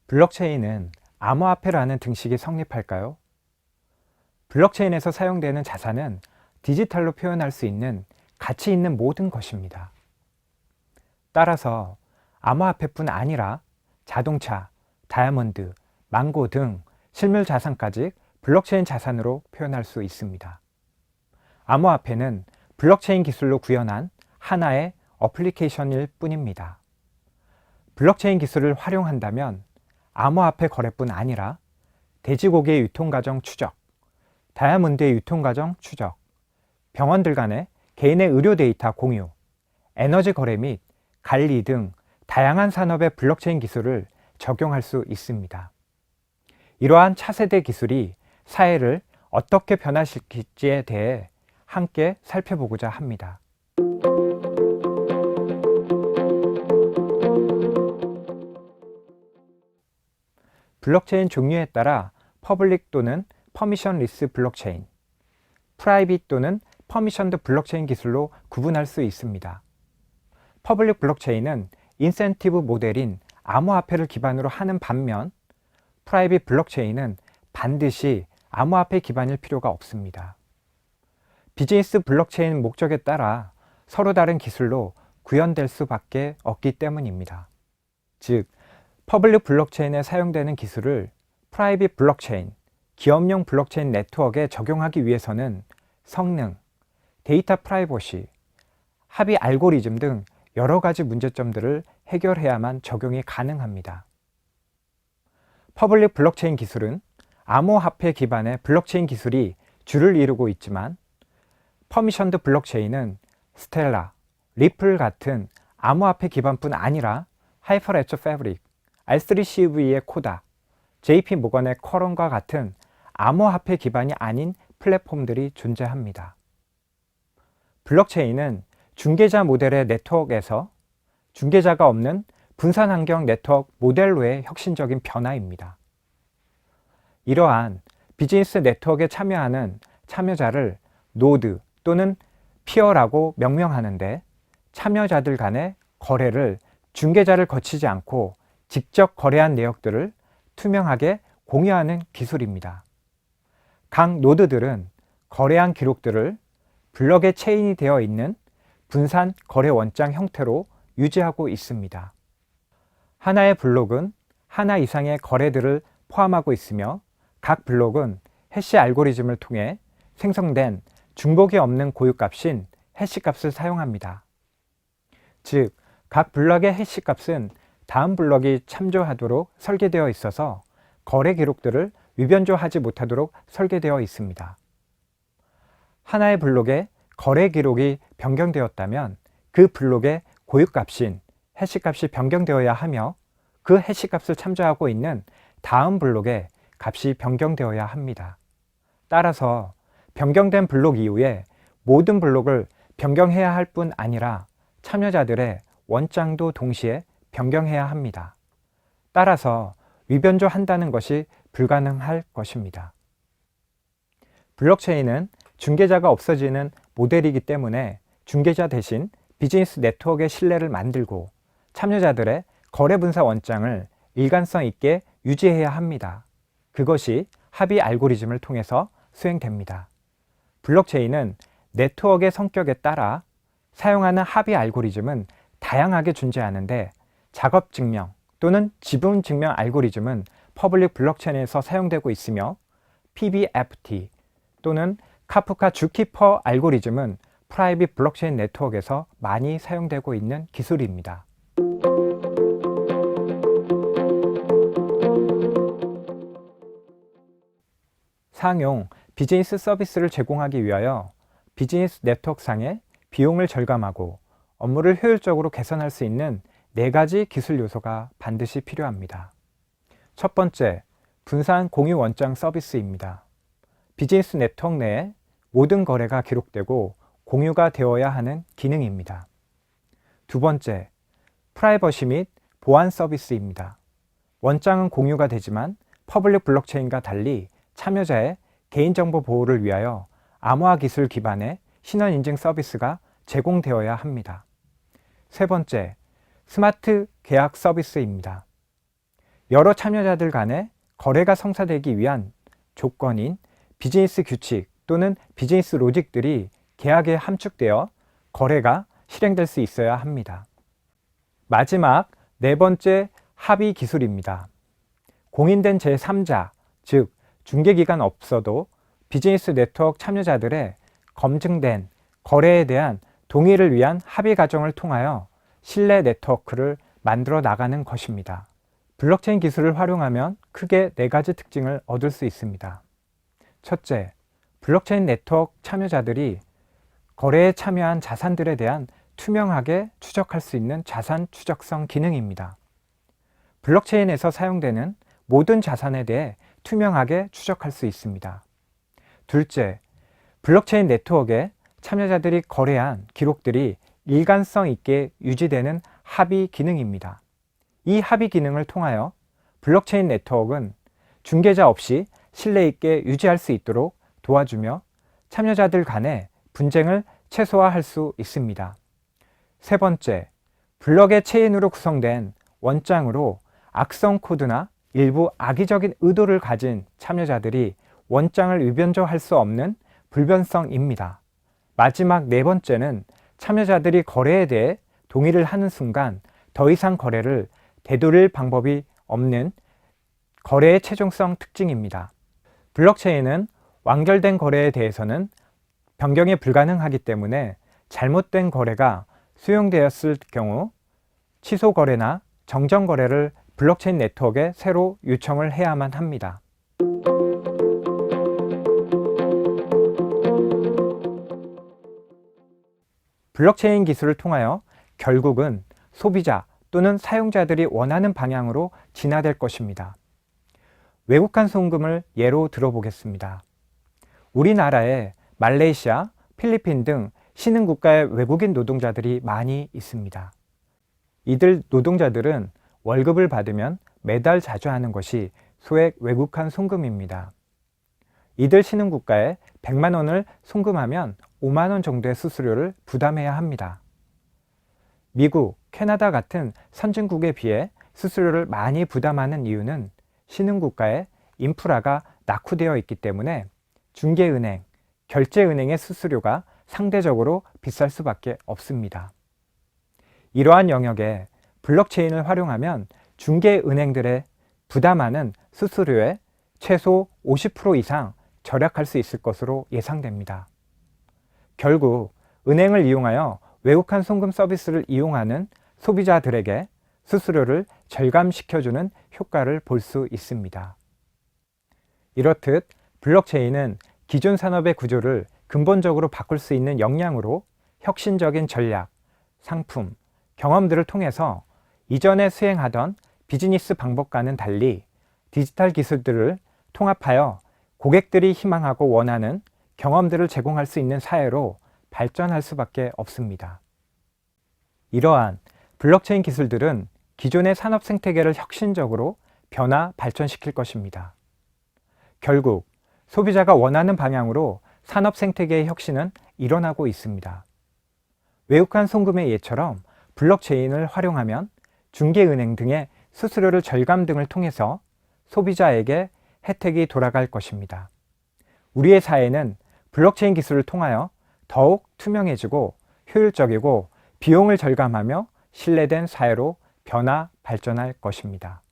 블록체인은 암호화폐라는 등식이 성립할까요? 블록체인에서 사용되는 자산은 디지털로 표현할 수 있는 가치 있는 모든 것입니다. 따라서 암호화폐뿐 아니라 자동차, 다이아몬드, 망고 등 실물 자산까지 블록체인 자산으로 표현할 수 있습니다. 암호화폐는 블록체인 기술로 구현한 하나의 어플리케이션일 뿐입니다. 블록체인 기술을 활용한다면 암호화폐 거래뿐 아니라 돼지고기의 유통과정 추적, 다이아몬드의 유통과정 추적, 병원들 간의 개인의 의료 데이터 공유, 에너지 거래 및 관리 등 다양한 산업의 블록체인 기술을 적용할 수 있습니다. 이러한 차세대 기술이 사회를 어떻게 변화시킬지에 대해 함께 살펴보고자 합니다. 블록체인 종류에 따라 퍼블릭 또는 퍼미션리스 블록체인, 프라이빗 또는 퍼미션드 블록체인 기술로 구분할 수 있습니다. 퍼블릭 블록체인은 인센티브 모델인 암호화폐를 기반으로 하는 반면 프라이빗 블록체인은 반드시 암호화폐 기반일 필요가 없습니다. 비즈니스 블록체인 목적에 따라 서로 다른 기술로 구현될 수밖에 없기 때문입니다. 즉, 퍼블릭 블록체인에 사용되는 기술을 프라이빗 블록체인, 기업용 블록체인 네트워크에 적용하기 위해서는 성능, 데이터 프라이버시, 합의 알고리즘 등 여러 가지 문제점들을 해결해야만 적용이 가능합니다. 퍼블릭 블록체인 기술은 암호화폐 기반의 블록체인 기술이 주를 이루고 있지만 퍼미션드 블록체인은 스텔라, 리플 같은 암호화폐 기반뿐 아니라 하이퍼레처 패브릭, R3CV의 코다, JP 모건의 커런과 같은 암호화폐 기반이 아닌 플랫폼들이 존재합니다. 블록체인은 중개자 모델의 네트워크에서 중개자가 없는 분산 환경 네트워크 모델로의 혁신적인 변화입니다. 이러한 비즈니스 네트워크에 참여하는 참여자를 노드 또는 피어라고 명명하는데 참여자들 간의 거래를 중개자를 거치지 않고 직접 거래한 내역들을 투명하게 공유하는 기술입니다. 각 노드들은 거래한 기록들을 블록에 체인이 되어 있는 분산 거래 원장 형태로 유지하고 있습니다. 하나의 블록은 하나 이상의 거래들을 포함하고 있으며 각 블록은 해시 알고리즘을 통해 생성된 중복이 없는 고유값인 해시값을 사용합니다. 즉, 각 블록의 해시값은 다음 블록이 참조하도록 설계되어 있어서 거래 기록들을 위변조하지 못하도록 설계되어 있습니다. 하나의 블록에 거래 기록이 변경되었다면 그 블록의 고유값인 해시값이 변경되어야 하며 그 해시값을 참조하고 있는 다음 블록의 값이 변경되어야 합니다. 따라서 변경된 블록 이후에 모든 블록을 변경해야 할 뿐 아니라 참여자들의 원장도 동시에 변경해야 합니다. 따라서 위변조한다는 것이 불가능할 것입니다. 블록체인은 중개자가 없어지는 모델이기 때문에 중개자 대신 비즈니스 네트워크의 신뢰를 만들고 참여자들의 거래 분사 원장을 일관성 있게 유지해야 합니다. 그것이 합의 알고리즘을 통해서 수행됩니다. 블록체인은 네트워크의 성격에 따라 사용하는 합의 알고리즘은 다양하게 존재하는데 작업 증명 또는 지분 증명 알고리즘은 퍼블릭 블록체인에서 사용되고 있으며 PBFT 또는 카프카 주키퍼 알고리즘은 프라이빗 블록체인 네트워크에서 많이 사용되고 있는 기술입니다. 상용 비즈니스 서비스를 제공하기 위하여 비즈니스 네트워크상의 비용을 절감하고 업무를 효율적으로 개선할 수 있는 4가지 기술 요소가 반드시 필요합니다. 첫 번째, 분산 공유 원장 서비스입니다. 비즈니스 네트워크 내에 모든 거래가 기록되고 공유가 되어야 하는 기능입니다. 두 번째, 프라이버시 및 보안 서비스입니다. 원장은 공유가 되지만 퍼블릭 블록체인과 달리 참여자의 개인정보 보호를 위하여 암호화 기술 기반의 신원 인증 서비스가 제공되어야 합니다. 세 번째, 스마트 계약 서비스입니다. 여러 참여자들 간의 거래가 성사되기 위한 조건인 비즈니스 규칙 또는 비즈니스 로직들이 계약에 함축되어 거래가 실행될 수 있어야 합니다. 마지막 네 번째 합의 기술입니다. 공인된 제3자, 즉 중개기관 없어도 비즈니스 네트워크 참여자들의 검증된 거래에 대한 동의를 위한 합의 과정을 통하여 신뢰 네트워크를 만들어 나가는 것입니다. 블록체인 기술을 활용하면 크게 네 가지 특징을 얻을 수 있습니다. 첫째, 블록체인 네트워크 참여자들이 거래에 참여한 자산들에 대한 투명하게 추적할 수 있는 자산 추적성 기능입니다. 블록체인에서 사용되는 모든 자산에 대해 투명하게 추적할 수 있습니다. 둘째, 블록체인 네트워크에 참여자들이 거래한 기록들이 일관성 있게 유지되는 합의 기능입니다. 이 합의 기능을 통하여 블록체인 네트워크는 중개자 없이 신뢰 있게 유지할 수 있도록 도와주며 참여자들 간의 분쟁을 최소화할 수 있습니다. 세 번째, 블록의 체인으로 구성된 원장으로 악성 코드나 일부 악의적인 의도를 가진 참여자들이 원장을 위변조할 수 없는 불변성입니다. 마지막 네 번째는 참여자들이 거래에 대해 동의를 하는 순간 더 이상 거래를 되돌릴 방법이 없는 거래의 최종성 특징입니다. 블록체인은 완결된 거래에 대해서는 변경이 불가능하기 때문에 잘못된 거래가 수용되었을 경우 취소 거래나 정정 거래를 블록체인 네트워크에 새로 요청을 해야만 합니다. 블록체인 기술을 통하여 결국은 소비자 또는 사용자들이 원하는 방향으로 진화될 것입니다. 외국간 송금을 예로 들어보겠습니다. 우리나라에 말레이시아, 필리핀 등 신흥국가의 외국인 노동자들이 많이 있습니다. 이들 노동자들은 월급을 받으면 매달 자주 하는 것이 소액 외국간 송금입니다. 이들 신흥국가에 100만 원을 송금하면 5만 원 정도의 수수료를 부담해야 합니다. 미국, 캐나다 같은 선진국에 비해 수수료를 많이 부담하는 이유는 신흥국가의 인프라가 낙후되어 있기 때문에 중개은행, 결제은행의 수수료가 상대적으로 비쌀 수밖에 없습니다. 이러한 영역에 블록체인을 활용하면 중개은행들의 부담하는 수수료의 최소 50% 이상 절약할 수 있을 것으로 예상됩니다. 결국 은행을 이용하여 외국간 송금 서비스를 이용하는 소비자들에게 수수료를 절감시켜주는 효과를 볼 수 있습니다. 이렇듯 블록체인은 기존 산업의 구조를 근본적으로 바꿀 수 있는 역량으로 혁신적인 전략, 상품, 경험들을 통해서 이전에 수행하던 비즈니스 방법과는 달리 디지털 기술들을 통합하여 고객들이 희망하고 원하는 경험들을 제공할 수 있는 사회로 발전할 수밖에 없습니다. 이러한 블록체인 기술들은 기존의 산업 생태계를 혁신적으로 변화 발전시킬 것입니다. 결국 소비자가 원하는 방향으로 산업 생태계의 혁신은 일어나고 있습니다. 외국간 송금의 예처럼 블록체인을 활용하면 중개은행 등의 수수료를 절감 등을 통해서 소비자에게 혜택이 돌아갈 것입니다. 우리의 사회는 블록체인 기술을 통하여 더욱 투명해지고 효율적이고 비용을 절감하며 신뢰된 사회로 변화 발전할 것입니다.